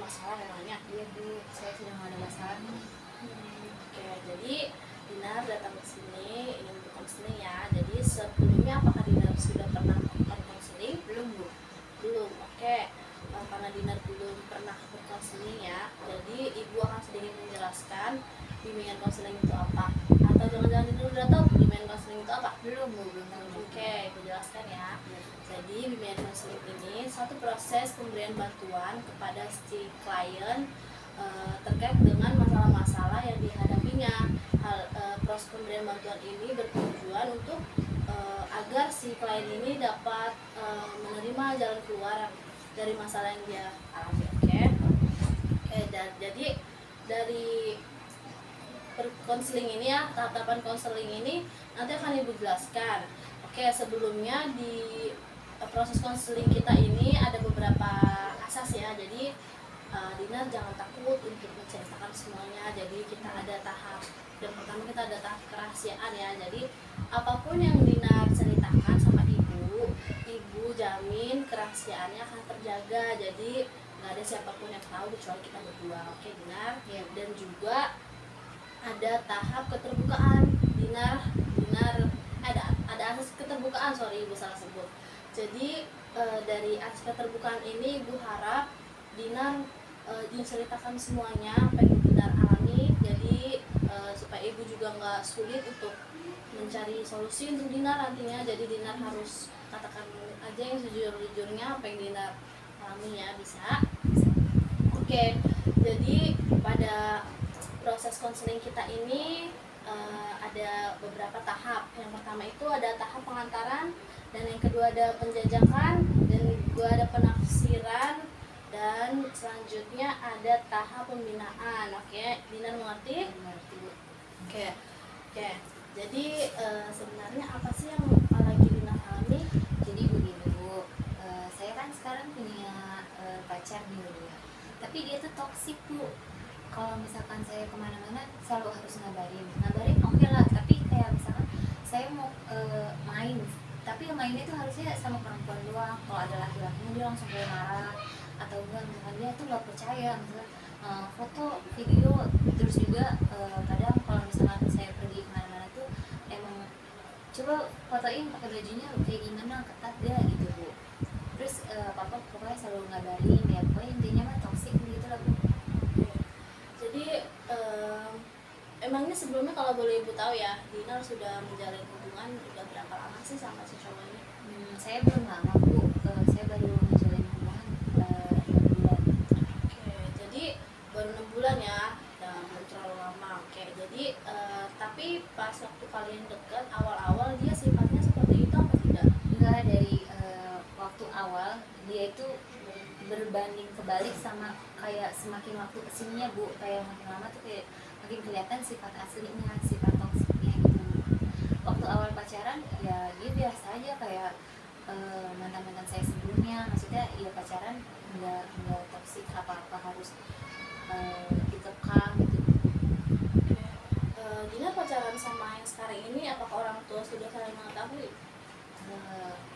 masalah memangnya? Iya Bu, saya sedang ada masalah nih. Oke, jadi Dinar datang ke sini ingin berkonseling ya. Jadi sebelumnya apakah Dinar sudah pernah melakukan konseling? Belum Bu. Belum. Oke. Karena Dinar belum pernah berkonseling ya, jadi ibu akan sedikit menjelaskan bimbingan konseling itu apa. Atau jangan-jangan Dinar udah tahu bimbingan konseling itu apa? Belum Bu, belum tahu. Oke, ibu jelaskan ya. Jadi bimbingan konseling ini suatu proses pemberian bantuan kepada si klien terkait dengan masalah-masalah yang dihadapinya. Proses pemberian bantuan ini bertujuan untuk agar si klien ini dapat menerima jalan keluar dari masalah yang dia alami. Dan jadi dari konseling ini ya, tahapan konseling ini nanti akan ibu jelaskan. Sebelumnya di proses konseling kita ini ada beberapa asas ya. Jadi Dinar jangan takut untuk menceritakan semuanya. Jadi kita ada tahap yang pertama, kita ada tahap kerahasiaan ya. Jadi apapun yang Dinar ceritakan sama ibu jamin kerahasiaannya akan terjaga. Jadi nggak ada siapapun yang tahu kecuali kita berdua. Oke Dinar ya. Dan juga ada tahap keterbukaan. Dinar ada asas keterbukaan, sorry ibu salah sebut. Jadi dari asas keterbukaan ini ibu harap Dinar diceritakan semuanya apa yang Dinar alami. Jadi supaya ibu juga nggak sulit untuk mencari solusi untuk Dinar nantinya. Jadi Dinar harus katakan aja yang sejujur-jujurnya apa yang Dinar alami ya. Bisa? Oke. Jadi pada proses konseling kita ini ada beberapa tahap. Yang pertama itu ada tahap pengantaran, dan yang kedua ada penjajakan, dan yang kedua ada penafsiran, dan selanjutnya ada tahap pembinaan. Oke, Dinar mengerti? Mengerti Bu. Oke. Jadi sebenarnya apa sih yang lagi Dinar alami? Jadi begini Bu, saya kan sekarang punya pacar nih Bu ya. Tapi dia tuh toksik Bu. Kalau misalkan saya kemana-mana selalu harus ngabarin oke lah, tapi kayak misalkan saya mau main, tapi yang mainnya itu harusnya sama perempuan doang. Kalau ada laki-lakinya dia langsung kayak marah, atau enggak misalkan dia tuh nggak percaya misalkan foto video. Terus juga kadang kalau misalkan saya pergi kemana-mana tuh emang coba fotoin pakai bajunya kayak gimana, ketat gak gitu Bu. Terus papa pokoknya selalu ngabarin ya, pokoknya intinya mah toksik gitu lah Bu. Jadi emangnya sebelumnya kalau boleh ibu tahu ya, Dinar sudah menjalin hubungan udah berapa lama sih sama si cowok ini? Saya belum lama Bu, saya baru menjalin hubungan 6 bulan. Jadi baru 6 bulan ya, dan belum terlalu lama. Jadi tapi pas waktu kalian dekat awal-awal dia sifatnya seperti itu apa tidak? Enggak, dari waktu awal dia itu berbanding kebalik sama kayak semakin waktu kesininya Bu, kayak makin lama tuh kayak makin kelihatan sifat aslinya, sifat toksiknya gitu. Waktu awal pacaran ya dia biasa aja kayak mantan-mantan saya sebelumnya, maksudnya ya pacaran nggak toksik apa-apa harus dikekang gitu. Dinar pacaran sama yang sekarang ini apakah orang tua sudah saling mengetahui?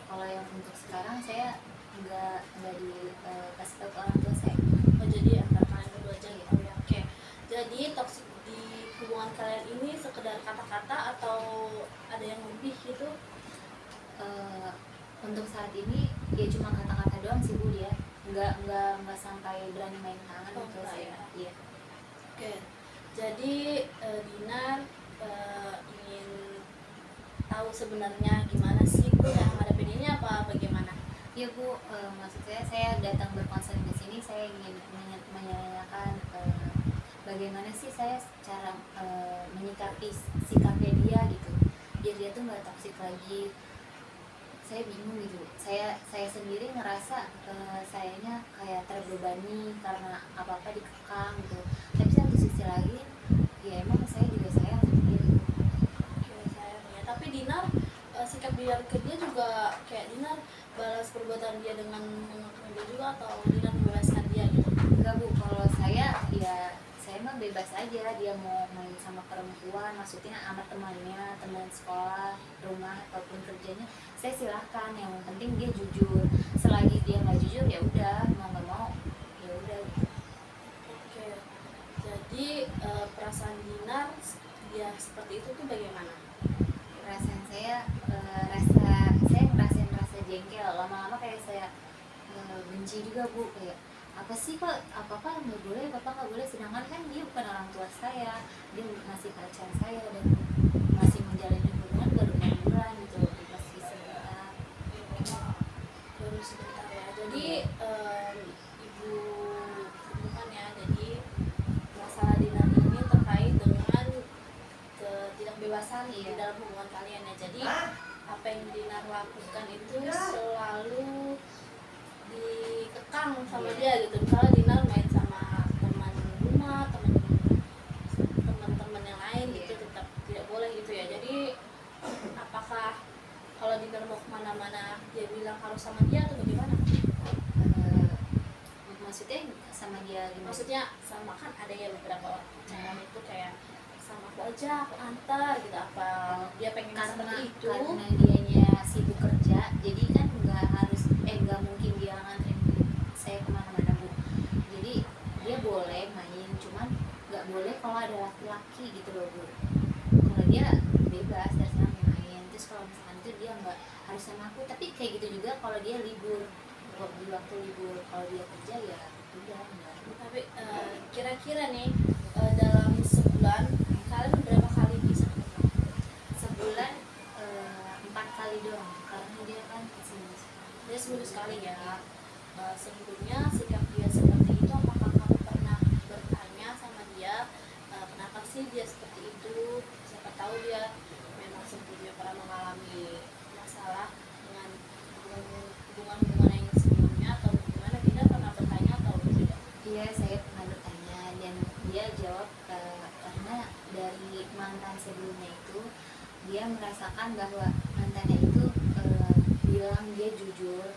Kalau yang untuk sekarang saya nggak dikasih tahu ke orang tua saya. Jadi antara kalian berdua aja gitu ya. Jadi toksik di hubungan kalian ini sekedar kata-kata atau ada yang lebih gitu? Untuk saat ini ya cuma kata-kata doang sih Bu, dia nggak sampai berani main tangan gitu saya. Iya. Jadi Dinar ingin tahu sebenarnya gimana sih Bu yang menghadapi ini, apa bagaimana? Ya Bu, maksud saya datang berkonseling di sini, saya ingin menanyakan bagaimana sih saya cara menyikapi sikapnya dia gitu, biar dia tuh nggak toksik lagi. Saya bingung gitu, saya sendiri ngerasa sayanya kayak terbebani karena apa-apa dikekang gitu. Tapi satu sisi lagi ya emang saya juga sayang sama dia gitu. Sayangnya, tapi Dinar sikap dia ke dia juga kayak Dinar balas perbuatan dia dengan mengekang dia juga, atau Dinar membebaskan dia gitu? Enggak Bu, kalau saya ya saya mah bebas aja, dia mau main sama perempuan, maksudnya sama temannya, teman sekolah, rumah ataupun kerjanya, saya silahkan. Yang penting dia jujur. Selagi dia nggak jujur ya udah, mau nggak mau ya udah. benci juga Bu, kayak apa sih kok apa nggak boleh, apa nggak boleh, sedangkan kan dia bukan orang tua saya, dia masih pacar saya dan masih menjalin hubungan baru 6 bulan gitu loh, masih sebentar. baru sebentar ya. Jadi ibu bukan ya, jadi masalah Dinar ini terkait dengan ketidakbebasan di dalam hubungan kalian ya. Jadi apa yang Dinar lakukan itu selalu dikekang sama dia gitu. Misalnya Dinar main sama teman rumah, teman-teman yang lain gitu, tetap tidak boleh gitu ya. Jadi apakah kalau Dinar mau kemana-mana dia bilang harus sama dia atau bagaimana? Maksudnya sama dia gimana? Maksudnya sama, kan ada ya beberapa orang itu kayak sama aku aja, aku antar gitu, apa dia pengen seperti itu? Karena dianya sibuk kerja, jadi kan nggak mungkin dia nganterin saya kemana-mana Bu. Jadi dia boleh main, cuman nggak boleh kalau ada laki-laki gitu loh Bu. Kalau dia bebas terserah main, terus kalau misalkan itu dia nggak harus sama aku, tapi kayak gitu juga kalau dia libur, di waktu libur. Kalau dia kerja ya udah enggak. Tapi kira-kira nih dalam sebulan kalian berapa kali bisa ketemu? Sebulan 4 kali doang, karena dia kan seminggu sekali. Dia seminggu sekali ya. Sebelumnya sikap dia seperti itu, apakah kamu pernah bertanya sama dia kenapa sih dia seperti itu? Siapa tahu dia memang sebelumnya pernah mengalami masalah dengan hubungan-hubungan yang sebelumnya, atau bagaimana? Tidak pernah bertanya atau tidak? Iya, saya pernah bertanya dan dia jawab karena dari mantan sebelumnya itu dia merasakan bahwa mantannya itu bilang dia jujur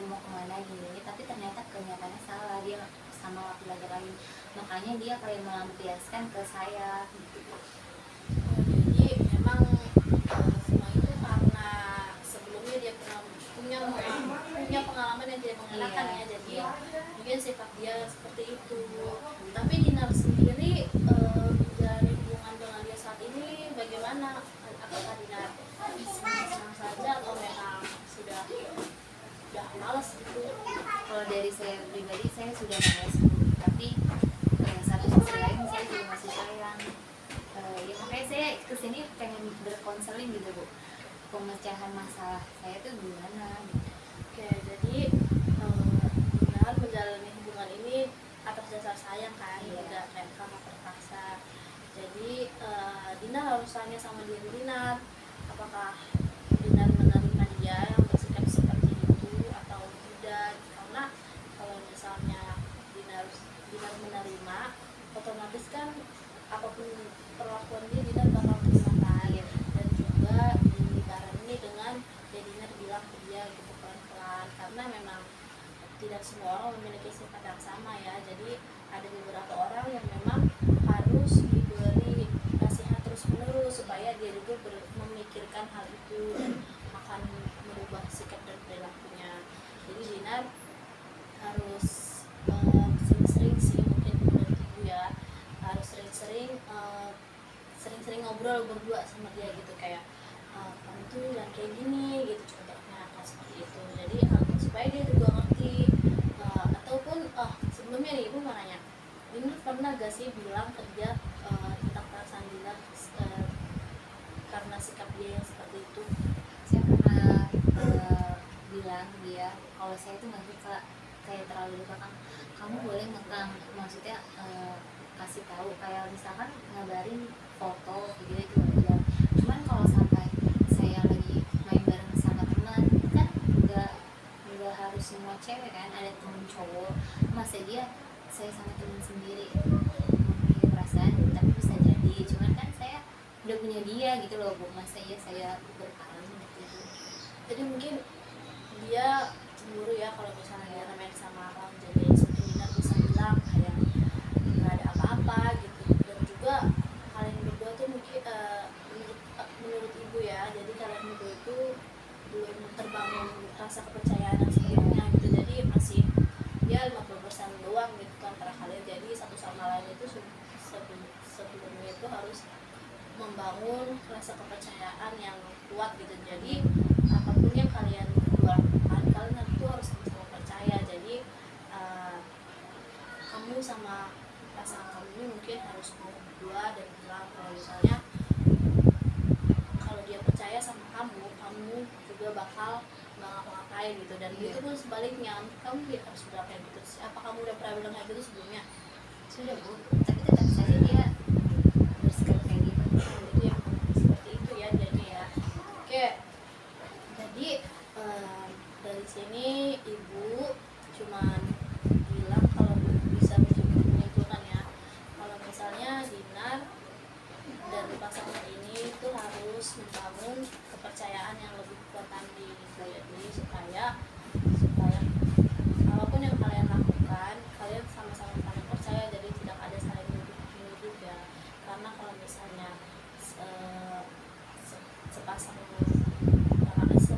mau kemana gini, tapi ternyata kenyataannya salah, dia sama laki-laki lain, makanya dia kayak melampiaskan ke saya gitu. Jadi memang semua itu karena sebelumnya dia pernah punya pengalaman yang tidak mengenakan ya. Jadi mungkin sifat dia seperti itu. Tapi Dinar sendiri menjalani hubungan dengan dia saat ini bagaimana? Apakah Dinar senang saja atau memang sudah malas gitu? Kalau dari saya pribadi saya sudah malas, tapi satu sisi lain saya juga masih sayang. Ya makanya saya kesini pengen berkonseling gitu Bu, pemecahan masalah saya tuh gimana gitu. Oke, jadi Dinar menjalani hubungan ini atas dasar sayang kan, tidak kayak karena terpaksa. Jadi Dinar harus tanya sama diri Dinar, apakah Dinar menerima dia yang bersikap seperti itu atau tidak. Karena kalau misalnya Dinar menerima, otomatis kan apapun perlakuan dia Dinar bakal terima kan. Dan juga dibarengi dengan ya Dinar bilang ke dia gitu pelan-pelan, karena memang tidak semua orang memiliki sifat yang sama ya. Jadi ada beberapa orang yang memang harus diberi nasihat terus menerus supaya dia juga memikirkan hal itu dan akan merubah sikap dan perilakunya. Jadi Dinar harus sering-sering sih, mungkin menurut ibu ya, harus sering-sering ngobrol berdua sama dia gitu, kayak kamu tuh dan kayak gini gitu contohnya, kan seperti itu. Jadi supaya dia juga ngerti. Ataupun sebelumnya nih ibu mau nanya, Dinar pernah gak sih bilang ke dia tentang perasaan Dinar karena sikap dia yang seperti itu? Saya pernah bilang dia kalau saya itu nggak suka kayak terlalu dikekang. Kamu boleh ngekang, maksudnya kasih tahu kayak misalkan ngabarin foto video itu aja. Cuman kalau sampai saya lagi main bareng sama teman kan nggak harus semua cewek kan, ada temen cowok, masa dia saya sama temen sendiri memiliki perasaan, tapi bisa jadi, cuman kan saya udah punya dia gitu loh Bu, masa iya saya berpaling gitu. Jadi mungkin dia cemburu ya kalau misalnya dia main sama orang, jadi seperti Dinar bisa bilang kayak nggak ada apa-apa gitu. Dan juga kalian berdua tuh mungkin menurut ibu ya, jadi kalian berdua itu belum terbangun rasa kepercayaan yang sebelumnya gitu. Jadi masih ya 50% doang gitu antara kalian. Jadi satu sama lain itu sebelumnya itu harus membangun rasa kepercayaan yang kuat gitu. Jadi apapun yang kalian berdua lakukan, kalian itu harus sama-sama percaya. Jadi kamu sama pasangan kamu ini mungkin harus mau berdua dan bilang kalau misalnya kalau dia percaya sama kamu, kamu juga bakal nggak ngapa-ngapain gitu. Dan Iya. itu pun sebaliknya, kamu ya harus bilang kayak gitu. Apa kamu udah pernah bilang kayak gitu sebelumnya? Sudah Bu, tapi tetap saja dia bersikap kayak gitu. Itu yang seperti itu ya jadinya ya. Oke, jadi dari sini ibu cuman bilang kalau bisa menyimpulkan ya, kalau misalnya Dinar dan pasangan ini itu harus membangun kepercayaan yang lebih kuat tadi gitu ya. Jadi supaya apapun yang kalian lakukan, kalian sama-sama saling percaya, jadi tidak ada saling menuduh juga. Karena kalau misalnya sepasang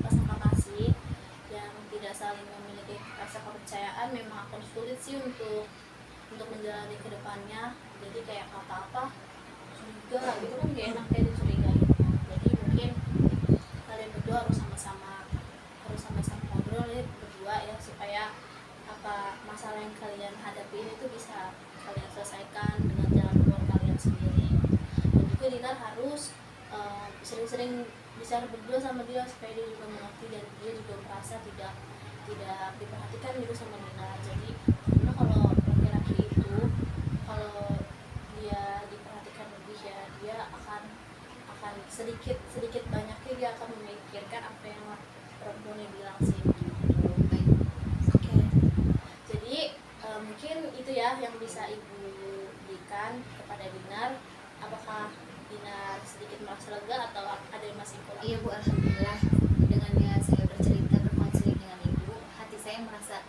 kekasih yang tidak saling memiliki rasa kepercayaan, memang akan sulit sih untuk menjalani kedepannya. Jadi kayak kata apa curiga gitu kan, gak enak kayak dicurigai. Jadi mungkin kalian berdua harus sama-sama ngobrol ya berdua ya, supaya apa masalah yang kalian hadapi itu bisa kalian selesaikan dengan jalan keluar kalian sendiri. Dan juga Dinar harus sering-sering bicara berdua sama dia supaya dia juga mengerti dan dia juga merasa tidak diperhatikan gitu sama Dinar. Jadi karena kalau laki-laki itu kalau dia diperhatikan lebih ya, dia akan sedikit banyaknya dia akan memikirkan apa yang perempuannya bilang sih gitu. Oke. Jadi mungkin itu ya yang bisa ibu berikan kepada Dinar. Apakah Dinar sedikit merasa lega atau ada yang masih kurang? Iya Bu, alhamdulillah dengannya saya bercerita berkonseling dengan ibu, hati saya merasa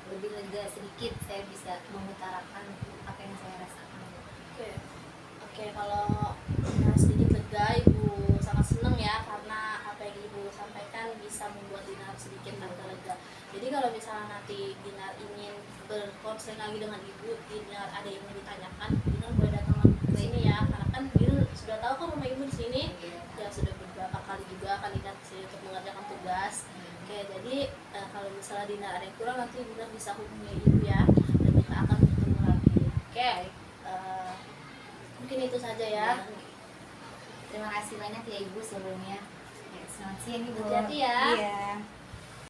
lebih lega sedikit. Saya bisa mengutarakan apa yang saya rasakan. Oke, kalau Dinar sedikit lega, ibu sangat senang ya, karena apa yang ibu sampaikan bisa membuat Dinar sedikit agak lega. Jadi kalau misalnya nanti Dinar ingin berkonseling lagi dengan ibu, Dinar ada yang mau ditanyakan, Dinar boleh datang lagi ke sini ya, karena kan Dinar sudah tahu kan rumah ibu di sini. Ya sudah beberapa kali juga kan Dinar kesini untuk mengerjakan tugas. Oke, jadi kalau misalnya Dinar ada yang kurang, nanti Dinar bisa hubungi ibu ya, dan kita akan bertemu lagi. Oke, mungkin itu saja ya. Terima kasih banyak ya Ibu sebelumnya. Ya, selamat siang Ibu. Hati-hati ya. Iya.